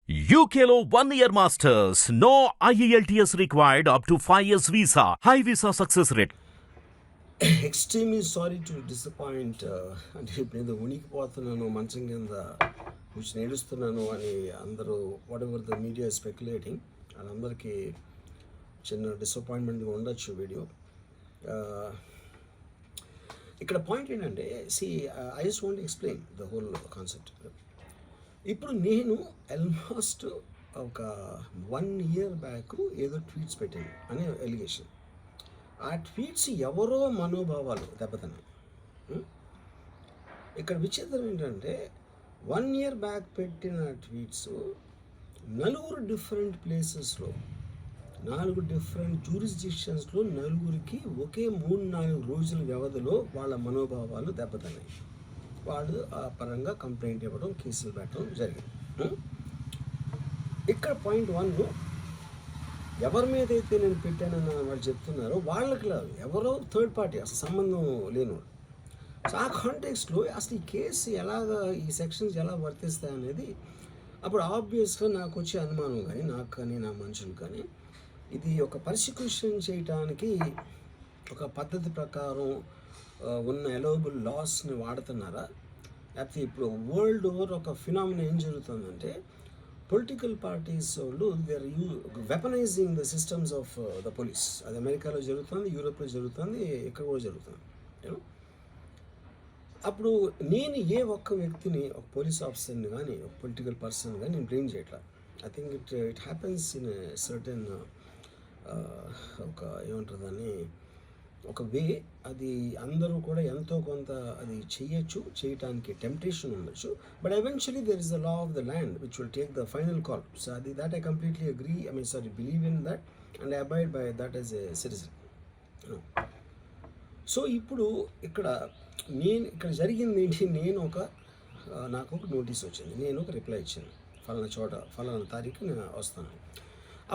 UKLO 1 year masters. No IELTS required up to 5 years visa. High visa success rate. Extremely sorry to disappoint అంటే ఇప్పుడు ఏదో ఉనికిపోతున్నాను మంచం కింద కూర్చొని నేడుస్తున్నాను అని అందరూ what ever the media speculating వాళ్ళందరికీ చిన్న డిసప్పాయింట్మెంట్గా ఉండొచ్చు వీడియో. ఇక్కడ పాయింట్ ఏంటంటే I just want explain the whole concept. ఇప్పుడు నేను ఆల్మోస్ట్ ఒక 1 year బ్యాక్ ఏదో ట్వీట్స్ పెట్టాను అనే ఎలిగేషన్. ఆ ట్వీట్స్ ఎవరో మనోభావాలు దెబ్బతిన్నాయి. ఇక్కడ విచిత్రం ఏంటంటే 1 year బ్యాక్ పెట్టిన ట్వీట్స్ 4 డిఫరెంట్ ప్లేసెస్లో 4 డిఫరెంట్ జ్యూరిస్డిక్షన్స్లో 4కి ఒకే 3-4 రోజుల వ్యవధిలో వాళ్ళ మనోభావాలు దెబ్బతిన్నాయి. వాళ్ళు ఆ పరంగా కంప్లైంట్ ఇవ్వడం, కేసులు పెట్టడం జరిగింది. ఇక్కడ పాయింట్ 1, ఎవరి మీద అయితే నేను పెట్టానని వాళ్ళు చెప్తున్నారో వాళ్ళకి లేదు, ఎవరో థర్డ్ పార్టీ, అసలు సంబంధం లేనివాడు. సో ఆ కాంటెక్స్ట్లో అసలు ఈ కేసు ఎలాగా, ఈ సెక్షన్స్ ఎలా వర్తిస్తాయి అనేది అప్పుడు ఆబ్వియస్గా నాకు వచ్చే అనుమానం కానీ, నాకు కానీ నా మనుషులు కానీ, ఇది ఒక పర్సిక్యూషన్ చేయటానికి ఒక పద్ధతి ప్రకారం ఉన్న అలౌబుల్ లాస్ని వాడుతున్నారా, లేకపోతే ఇప్పుడు వరల్డ్ ఓవర్ ఒక ఫినామినా ఏం జరుగుతుందంటే పొలిటికల్ పార్టీస్ వాళ్ళు they are weaponising the systems of the police. అది అమెరికాలో జరుగుతుంది, యూరోప్లో జరుగుతుంది, ఇక్కడ కూడా జరుగుతుంది. అప్పుడు నేను ఏ ఒక్క వ్యక్తిని, ఒక పోలీస్ ఆఫీసర్ని కానీ, ఒక పొలిటికల్ పర్సన్ కానీ నేను బ్లేమ్ చేయట్లా. I think it happens in certain ఒక ఏమంటారు దాన్ని, ఒక వే. అది అందరూ కూడా ఎంతో కొంత అది చేయటానికి టెంప్టేషన్ ఉండొచ్చు. But eventually there is the law of the land which will take the final call. So అది that I completely agree, believe in that and I abide by that as a citizen. So ఇప్పుడు ఇక్కడ జరిగింది ఏంటి, నాకు ఒక notice వచ్చింది, నేను ఒక రిప్లై ఇచ్చాను, ఫలానా చోట ఫలానా తారీఖు నేను వస్తాను.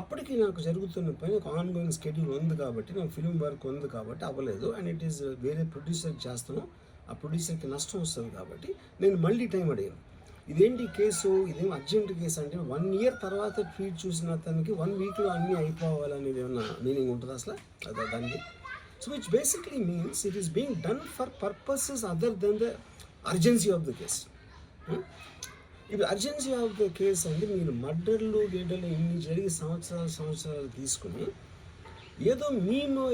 అప్పటికి నాకు జరుగుతున్న పని ఒక ఆన్గోయింగ్ స్కెడ్యూల్ ఉంది కాబట్టి, నాకు ఫిలిం వర్క్ ఉంది కాబట్టి అవ్వలేదు. అండ్ ఇట్ ఈస్ వేరే ప్రొడ్యూసర్కి చేస్తాను, ఆ ప్రొడ్యూసర్కి నష్టం వస్తుంది కాబట్టి నేను మళ్ళీ టైం అడిగాను. ఇదేంటి కేసు, ఇదేం అర్జెంట్ కేసు అంటే 1 year తర్వాత ట్వీట్ చూసిన అతనికి 1 weekలో అన్నీ అయిపోవాలనేది ఏమన్నా మీనింగ్ ఉంటుంది అసలు దానికి? So which basically means it is being done for purposes other than the urgency of the case. ఇప్పుడు అర్జెన్సీ ఆఫ్ ద కేసు అంటే మీరు మర్డర్లు ఇన్ని జరిగి సంవత్సరాలు తీసుకుని ఏదో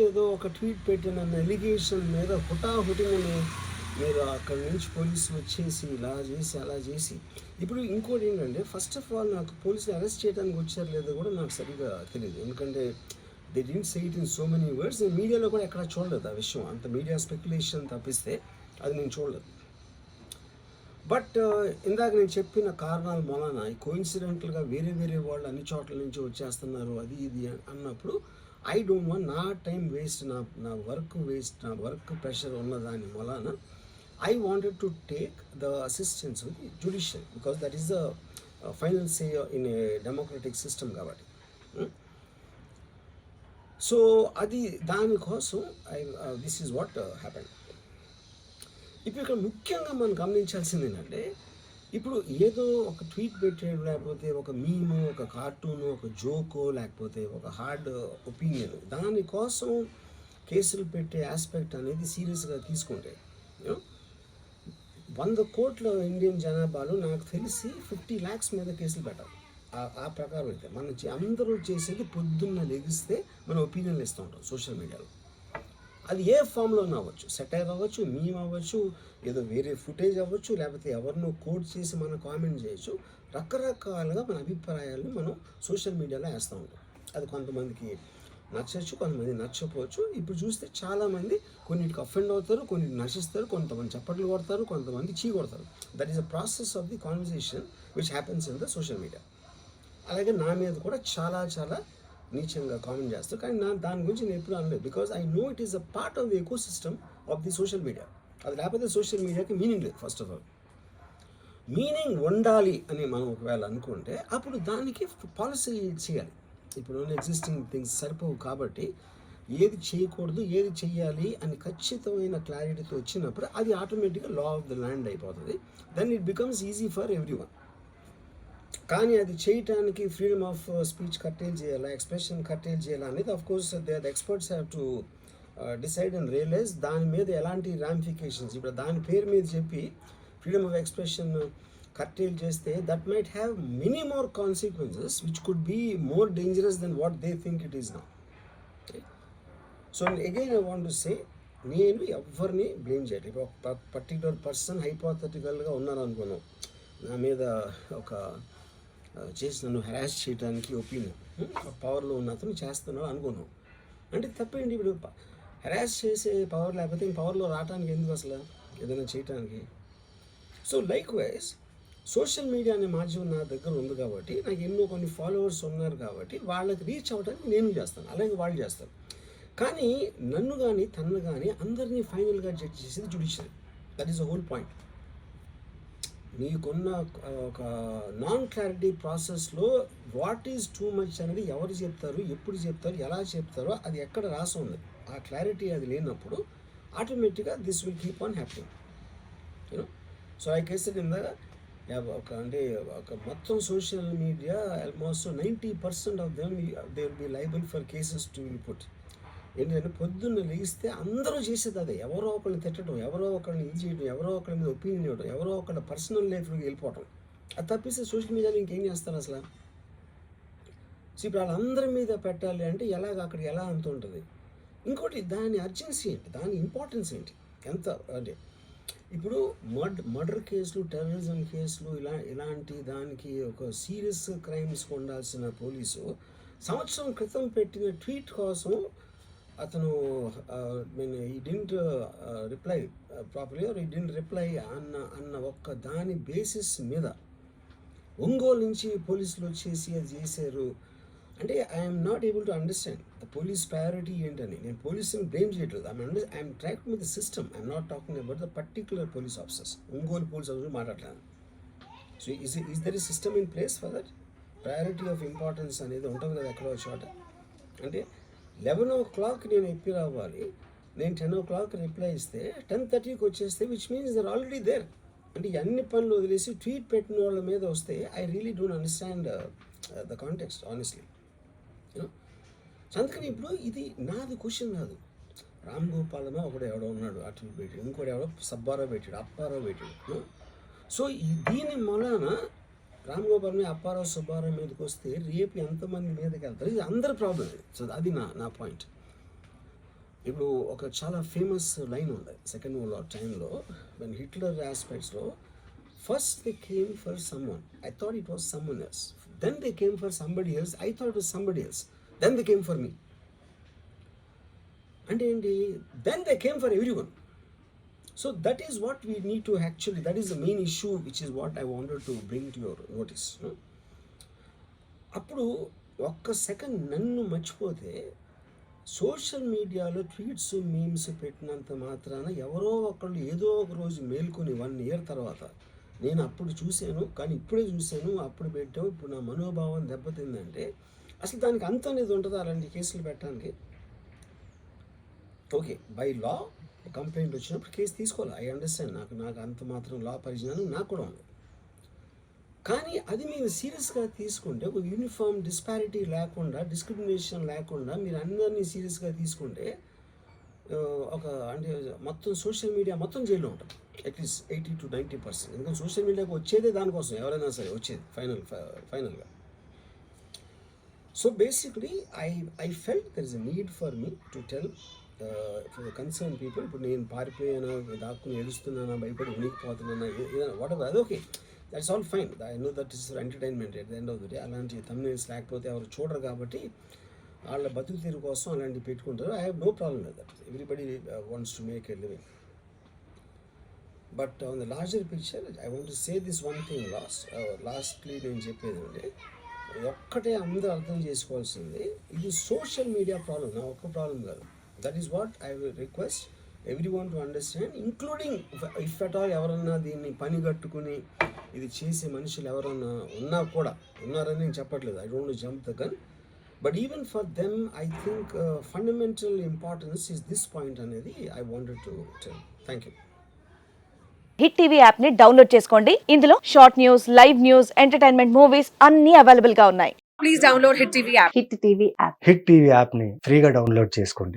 ఏదో ఒక ట్వీట్ పెట్టిన ఎలిగేషన్ మీద హుటాహుటిని మీరు అక్కడి నుంచి పోలీసులు వచ్చేసి ఇలా చేసి అలా చేసి. ఇప్పుడు ఇంకోటి ఏంటంటే, ఫస్ట్ ఆఫ్ ఆల్ నాకు పోలీసులు అరెస్ట్ చేయడానికి వచ్చారు లేదో కూడా నాకు సరిగ్గా తెలియదు, ఎందుకంటే they didn't say it in so many words. నేను మీడియాలో కూడా ఎక్కడ చూడలేదు ఆ విషయం, అంత మీడియా స్పెక్యులేషన్ తప్పిస్తే అది నేను చూడలేదు. బట్ ఇందాక నేను చెప్పిన కారణాల మూలన కోయిన్సిడెంటల్గా వేరే వాళ్ళు అన్ని చోట్ల నుంచి వచ్చేస్తున్నారు అది ఇది అన్నప్పుడు ఐ డోంట్ వాంట్ నా టైం వేస్ట్, నా వర్క్ వేస్ట్, నా వర్క్ ప్రెషర్ ఉన్నదాని మూలన I wanted to take the assistance of the judicial, because that is the final say in a democratic system కాబట్టి. సో అది దానికోసం దిస్ ఈజ్ వాట్ హ్యాపెన్. ఇప్పుడు ఇక్కడ ముఖ్యంగా మనం గమనించాల్సింది ఏంటంటే, ఇప్పుడు ఏదో ఒక ట్వీట్ పెట్టాడు, లేకపోతే ఒక మీము, ఒక కార్టూను, ఒక జోకో, లేకపోతే ఒక హార్డ్ ఒపీనియన్, దానికోసం కేసులు పెట్టే ఆస్పెక్ట్ అనేది సీరియస్గా తీసుకుంటే 100 కోట్ల ఇండియన్ జనాభాలో నాకు తెలిసి 50 lakhs మీద కేసులు పెట్టాలి. ఆ ప్రకారం అయితే అందరూ చేసేది పొద్దున్న లెగిస్తే మనం ఒపీనియన్లు ఇస్తూ ఉంటాం సోషల్ మీడియాలో. అది ఏ ఫామ్లోనే అవ్వచ్చు, సెటైర్ అవ్వచ్చు, మీమ్ అవ్వచ్చు, ఏదో వేరే ఫుటేజ్ అవ్వచ్చు, లేకపోతే ఎవరినో కోట్ చేసి మనం కామెంట్ చేయొచ్చు. రకరకాలుగా మన అభిప్రాయాలను మనం సోషల్ మీడియాలో వేస్తూ ఉంటాం. అది కొంతమందికి నచ్చచ్చు, కొంతమంది నచ్చకపోవచ్చు. ఇప్పుడు చూస్తే చాలామంది కొన్నిటికి అఫెండ్ అవుతారు, కొన్నిటికి నశిస్తారు, కొంతమంది చప్పట్లు కొడతారు, కొంతమంది చీ కొడతారు. That is a process of the conversation which happens in the social media. అలాగే నా మీద కూడా చాలా నీచంగా కామెంట్ చేస్తారు, కానీ దాని గురించి నేను ఎప్పుడు అనలేదు, because I know it is a part of the eco system of the social media. అది లేకపోతే సోషల్ మీడియాకి మీనింగ్ లేదు. ఫస్ట్ ఆఫ్ ఆల్ మీనింగ్ ఉండాలి అని మనం ఒకవేళ అనుకుంటే అప్పుడు దానికి పాలసీ చేయాలి. ఇప్పుడు ఎగ్జిస్టింగ్ థింగ్స్ సరిపోవు కాబట్టి ఏది చేయకూడదు, ఏది చెయ్యాలి అని ఖచ్చితమైన క్లారిటీతో వచ్చినప్పుడు అది ఆటోమేటిక్గా లా ఆఫ్ ద ల్యాండ్ అయిపోతుంది. Then it becomes easy for everyone. కానీ అది చేయటానికి ఫ్రీడమ్ ఆఫ్ స్పీచ్ కట్టేల్ చేయాలా, ఎక్స్ప్రెషన్ కట్టేల్ చేయాలా అనేది of course the experts have to decide and realise దాని మీద ఎలాంటి రామిఫికేషన్స్. ఇప్పుడు దాని పేరు మీద చెప్పి ఫ్రీడమ్ ఆఫ్ ఎక్స్ప్రెషన్ కట్టేల్ చేస్తే that might have many more consequences which could be more dangerous than what they think it is now. So again I want to say, నేను ఎవరిని బ్లేమ్ చేయట్లేదు. ఇప్పుడు ఒక పర్టికులర్ పర్సన్ హైపోథెటికల్గా ఉన్నాను అనుకున్నాం, నా మీద ఒక చేసి నన్ను హెరాస్ చేయడానికి ఒపీనియన్ పవర్లో ఉన్న అతను చేస్తున్నాడు అనుకున్నాం అంటే తప్పేంటి. ఇప్పుడు హెరాస్ చేసే పవర్ లేకపోతే ఇంక పవర్లో రావడానికి ఎందుకు అసలు ఏదైనా చేయటానికి? So like wise social media అనే మాధ్యమం నా దగ్గర ఉంది కాబట్టి, నాకు ఎన్నో కొన్ని ఫాలోవర్స్ ఉన్నారు కాబట్టి వాళ్ళకి రీచ్ అవ్వడానికి నేను చేస్తాను, అలాగే వాళ్ళు చేస్తారు. కానీ నన్ను కానీ తన్ను కానీ అందరినీ ఫైనల్గా జడ్జ్ చేసేది judiciary. That is the whole point. మీకున్న ఒక నాన్ క్లారిటీ ప్రాసెస్లో వాట్ ఈజ్ టూ మచ్ అనేది ఎవరు చెప్తారు, ఎప్పుడు చెప్తారు, ఎలా చెప్తారో అది ఎక్కడ రాసి ఉంది. ఆ క్లారిటీ అది లేనప్పుడు ఆటోమేటిక్గా this will keep on happening, you know. So I case ఒక మొత్తం social media almost 90% of them they will be liable for cases to will put. ఏంటంటే పొద్దున్న లేస్తే అందరూ చేసేది అదే, ఎవరో ఒకరిని తిట్టడం, ఎవరో ఒకరిని ఇది చేయడం, ఎవరో ఒకరి మీద ఒపీనియన్ ఇవ్వడం, ఎవరో ఒకరి పర్సనల్ లైఫ్లోకి వెళ్ళిపోవడం. అది తప్పిస్తే సోషల్ మీడియాలో ఇంకేం చేస్తారు అసలు? సో ఇప్పుడు వాళ్ళందరి మీద పెట్టాలి అంటే అక్కడికి ఎలా అంత ఉంటుంది? ఇంకోటి దాని అర్జెన్సీ ఏంటి, దాని ఇంపార్టెన్స్ ఏంటి, ఎంత అంటే ఇప్పుడు మర్డర్ కేసులు, టెర్రరిజం కేసులు ఇలాంటి దానికి ఒక సీరియస్ క్రైమ్స్కి ఉండాల్సిన పోలీసు సంవత్సరం క్రితం పెట్టిన ట్వీట్ కోసం అతను he didn't reply properly are he didn't reply అన్న ఒక్క దాని బేసిస్ మీద ఒంగోలు నుంచి పోలీసులు వచ్చేసి అది చేశారు అంటే I'm not able to understand the police priority ఏంటని. నేను పోలీసుని బ్లేమ్ చేయట్లేదు, I'm talking with the system, I'm not talking about the particular police officers. Ongole police officer మాట్లాడతాను. So is there is system in place for that? Priority of importance అనేది ఉంటుంది కదా ఎక్కడో చోట. అంటే 11 o'clock నేను ఎప్పి అవ్వాలి, నేను 10 o'clock రిప్లై ఇస్తే 10:30కి వచ్చేస్తే which means they're already there. అంటే అన్ని పనులు వదిలేసి ట్వీట్ పెట్టిన వాళ్ళ మీద వస్తే I really don't understand the context honestly, you know. అందుకని ఇప్పుడు ఇది నాది క్వశ్చన్ కాదు. రామ్ గోపాలమో ఒకడు ఎవడో ఉన్నాడు అటు పెట్టాడు, ఇంకోటి ఎవడో సబ్బారావు పెట్టాడు, అప్పారావు పెట్టాడు. సో దీని మూలాన రామ్ గోపాల్ మీద అప్పారావు సుబ్బారావు మీదకి వస్తే రేపు ఎంతమంది మీదకి వెళ్తారు? ఇది అందరి ప్రాబ్లం. సో అది నా పాయింట్. ఇప్పుడు ఒక చాలా ఫేమస్ లైన్ ఉంది సెకండ్ వరల్డ్ వార్ టైంలో, వెన్ హిట్లర్ ఆస్పెక్ట్స్లో first they came for someone, I thought it was someone else, then they came for somebody else, I thought it was somebody else, then they came for me. అంటే ఏంటి? Then they came for everyone. So that is what we need to actually, that is the main issue which is what I wanted to bring to your notice. అప్పుడు ఒక్క second నన్ను మర్చిపోతే social మీడియాలో tweets memes పెట్టినంత మాత్రాన ఎవరో ఒకళ్ళు ఏదో ఒక రోజు మేల్కొని 1 year తర్వాత నేను అప్పుడు చూశాను కానీ ఇప్పుడే చూశాను, అప్పుడు పెట్టాము, ఇప్పుడు నా మనోభావం దెబ్బతిందంటే అసలు దానికి అంత అనేది ఉంటుందా అలాంటి కేసులు పెట్టడానికి? ఓకే, బై లా కంప్లైంట్ వచ్చినప్పుడు కేసు తీసుకోవాలి, ఐ అండర్స్టాండ్. నాకు అంత మాత్రం లా పరిజ్ఞానం నాకు కూడా ఉంది. కానీ అది మీరు సీరియస్గా తీసుకుంటే, ఒక యూనిఫామ్ డిస్పారిటీ లేకుండా, డిస్క్రిమినేషన్ లేకుండా మీరు అందరినీ సీరియస్గా తీసుకుంటే అంటే మొత్తం సోషల్ మీడియా మొత్తం జైల్లో ఉంటుంది అట్లీస్ట్ 80 to 90%. ఎందుకంటే సోషల్ మీడియాకి వచ్చేదే దానికోసం, ఎవరైనా సరే వచ్చేది ఫైనల్గా. So basically I felt there is a need for me to tell for concern people. ఇప్పుడు నేను పారిపోయానా, దాక్కుని ఏడుస్తున్నానా, భయపడి ఉనికిపోతున్నానా, ఏదైనా వాట్ ఎవర్, అది okay, that's all fine. I know that is for entertainment at the end of the day. అలాంటి thumbnails లేకపోతే ఎవరు చూడరు కాబట్టి వాళ్ళ బతుకు తీరు కోసం అలాంటివి పెట్టుకుంటారు. I have no problem with that. Everybody wants to make a living. But on the larger picture I want to say this one thing lastly నేను చెప్పేది అంటే, ఒక్కటే అందరూ అర్థం చేసుకోవాల్సింది, ఇది సోషల్ మీడియా ప్రాబ్లం, నా ఒక్క ప్రాబ్లం కాదు. That is what I will request everyone to understand, including if at all ఎవరన్నా దీన్ని పని కట్టుకుని ఇది చేసే మనుషులు ఎవరన్నా ఉన్నారని నేను చెప్పట్లేదు, I don't want to jump the gun, but even for them I think fundamental importance is this point అనేది I wanted to tell. Thank you. Hit TV app ని డౌన్లోడ్ చేసుకోండి. ఇందులో short news, live news, entertainment movies అన్ని available గా ఉన్నాయి. Please download Hit TV app. Hit TV app. Hit TV యాప్ని ఫ్రీగా download చేసుకోండి.